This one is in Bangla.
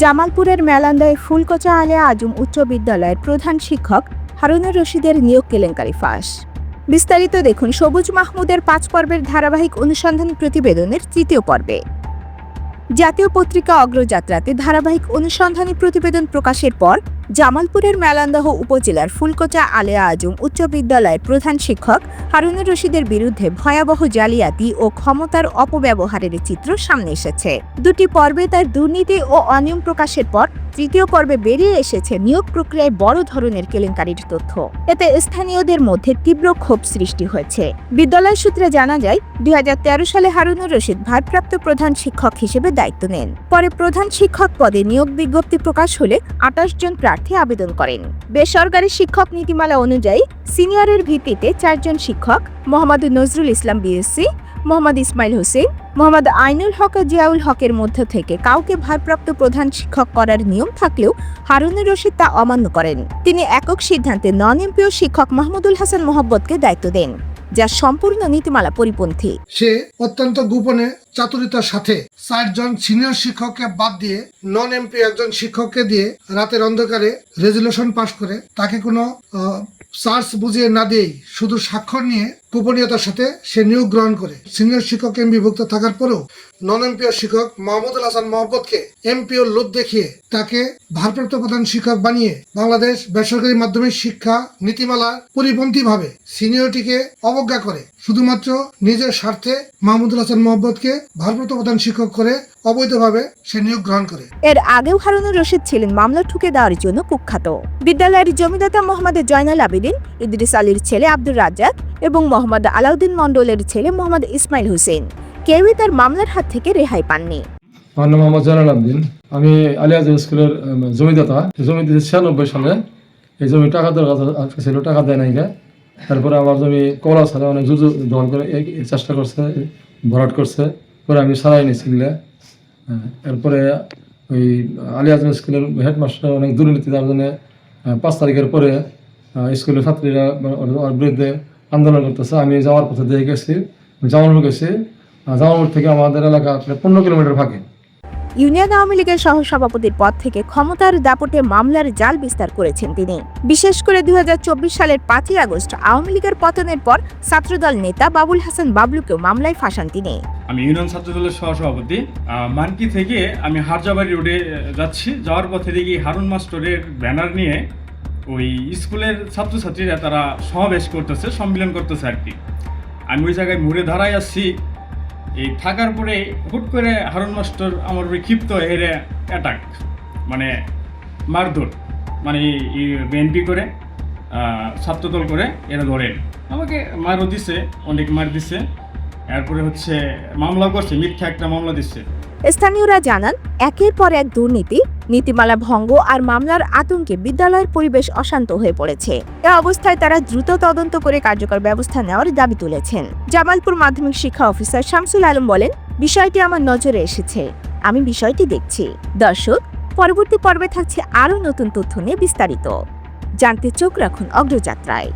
জামালপুরের মেলান্দায় ফুলকোচা আলিয়া আজম উচ্চ বিদ্যালয়ের প্রধান শিক্ষক হারুনুর রশিদের নিয়োগ কেলেঙ্কারি ফাঁস। বিস্তারিত দেখুন সবুজ মাহমুদের 5 পর্বের ধারাবাহিক অনুসন্ধান প্রতিবেদনের 3য় পর্বে। জাতীয় পত্রিকা অগ্রযাত্রাতে ধারাবাহিক অনুসন্ধানী প্রতিবেদন প্রকাশের পর জামালপুরের মেলান্দাহ উপজেলার ফুলকোচা আলিয়া আজম উচ্চ বিদ্যালয়ের প্রধান শিক্ষক হারুনুর রশিদের বিরুদ্ধে ভয়াবহ জালিয়াতি ও ক্ষমতার অপব্যবহারের চিত্র সামনে এসেছে। 2টি পর্বে তার দুর্নীতি ও অনিয়ম প্রকাশের পর 3য় পর্বে বেরিয়ে এসেছে নিয়োগ প্রক্রিয়ায় বড় ধরনের কেলেঙ্কারির তথ্য। এতে স্থানীয়দের মধ্যে তীব্র ক্ষোভ সৃষ্টি হয়েছে। বিদ্যালয় সূত্রে জানা যায়, 2013 সালে হারুনুর রশিদ ভারপ্রাপ্ত প্রধান শিক্ষক হিসেবে দায়িত্ব নেন। পরে প্রধান শিক্ষক পদে নিয়োগ বিজ্ঞপ্তি প্রকাশ হলে 28 জন প্রার্থী আবেদন করেন। বেসরকারি শিক্ষক নীতিমালা অনুযায়ী সিনিয়রের ভিত্তিতে 4 জন শিক্ষক মোহাম্মদ নজরুল ইসলাম বিএসসি, মোহাম্মদ ইসমাইল হোসেন, মোহাম্মদ আইনুল হক জিয়াউল হকের মধ্য থেকে কাউকে ভারপ্রাপ্ত প্রধান শিক্ষক করার নিয়ম থাকলেও হারুনুর রশিদ তা অমান্য করেন। তিনি একক সিদ্ধান্তে নন এমপিও শিক্ষক মাহমুদুল হাসান মোহাব্বতকে দায়িত্ব দেন, যা সম্পূর্ণ নীতিমালা পরিপন্থী। সে অত্যন্ত গোপনে চাতুরিতার সাথে 4 জন সিনিয়র শিক্ষককে বাদ দিয়ে নন এমপি একজন শিক্ষককে দিয়ে রাতের অন্ধকারে রেজুলেশন পাশ করে তাকে কোনো চার্জ বুঝিয়ে না দিয়েই শুধু স্বাক্ষর নিয়ে গোপনীয়তার সাথে সে নিয়োগ গ্রহণ করে। সিনিয়র শিক্ষক এমপিভুক্ত থাকার পরেও নন এমপিও শিক্ষক মাহমুদুল হাসান মোহাব্বতকে এমপিও লোভ দেখিয়ে তাকে ভারপ্রাপ্ত প্রধান শিক্ষক বানিয়ে বাংলাদেশ বেসরকারি মাধ্যমিক শিক্ষা নীতিমালা পরিপন্থীভাবে সিনিয়রিটিকে অবজ্ঞা করে শুধুমাত্র নিজের স্বার্থে মাহমুদুল হাসান মোহাব্বতকে ভারপ্রাপ্ত প্রধান শিক্ষক করে অবৈধভাবে সে নিয়োগ গ্রহণ করে। এর আগেও হারুনুর রশিদ ছিলেন মামলা ঠুকে দেওয়ার জন্য কুখ্যাত। বিদ্যালয়ের জমিদাতা মোহাম্মদ জয়নাল আবেদিন, ইদ্রিস আলীর ছেলে আব্দুর রাজ্জাক এবং মোহাম্মদ আলাউদ্দিন মন্ডলের ছেলে মোহাম্মদ ইসমাইল হোসেন কেউই তার মামলার হাত থেকে রেহাই পাননি। আমার নাম মোহাম্মদ জয়নাল আবেদিন। আমি আলিয়া আজম স্কুলের জমিদাতা। জমি 96 সালে এই জমি টাকা দেওয়ার কথা ছিল, টাকা দেয় নাই। তারপরে আমার জমি কলা ছাড়া অনেক জোর দখল করে চেষ্টা করছে, ভরাট করছে। পরে আমি সারাই নিয়েছিলাম। এরপরে ওই আলিয়া আজম স্কুলের হেডমাস্টার অনেক দুর্নীতি, তার জন্য 5 তারিখের পরে স্কুলের ছাত্রীরা ওর বিরুদ্ধে আন্দোলন করতেছে। আমি যাওয়ার পথে দিয়ে গেছি, জামালপুর গেছি। জামালপুর থেকে আমাদের এলাকা 15 কিলোমিটার ফাঁকে। ইউনিয়ন আওয়ামী লীগের সহসভাপতির পদ থেকে ক্ষমতার দাপটে মামলার জাল বিস্তার করেছেন তিনি। বিশেষ করে 2024 সালের 5ই আগস্ট আওয়ামী লীগের পতনের পর ছাত্রদল নেতা বাবুল হাসান বাবলুকেও মামলায় ফাঁসান তিনি। আমি ইউনিয়ন ছাত্রদলের সহসভাপতি। মানকি থেকে আমি হারজাবাড়ি রোডে যাচ্ছি। যাওয়ার পথে দেখি হারুন মাস্টারের ব্যানার নিয়ে ওই স্কুলের ছাত্রছাত্রীরা তারা সমাবেশ করতেছে, সম্মেলন করতেছে আর কি। আমি ওই জায়গায় মুড়ে দাঁড়ায় আসছি। এই থাকার পরে হুট করে হারুন মাস্টার আমার উপরে ক্ষিপ্ত হেরে অ্যাটাক, মানে মারধর, মানে বিএনপি করে ছাত্রদল করে এরা ধরেন আমাকে মারও দিছে, অনেক মার দিছে। এরপরে হচ্ছে মামলা করছে, মিথ্যা একটা মামলা দিচ্ছে। স্থানীয়রা জানান, একের পর এক দুর্নীতি, নীতিমালা ভঙ্গ আর মামলার আতঙ্কে বিদ্যালয়ের পরিবেশ অশান্ত হয়ে পড়েছে। এ অবস্থায় তারা দ্রুত তদন্ত করে কার্যকর ব্যবস্থা নেওয়ার দাবি তুলেছেন। জামালপুর মাধ্যমিক শিক্ষা অফিসার শামসুল আলম বলেন, বিষয়টি আমার নজরে এসেছে, আমি বিষয়টি দেখছি। দর্শক, পরবর্তী পর্বে থাকছে আরও নতুন তথ্য নিয়ে বিস্তারিত জানতে চোখ রাখুন অগ্রযাত্রায়।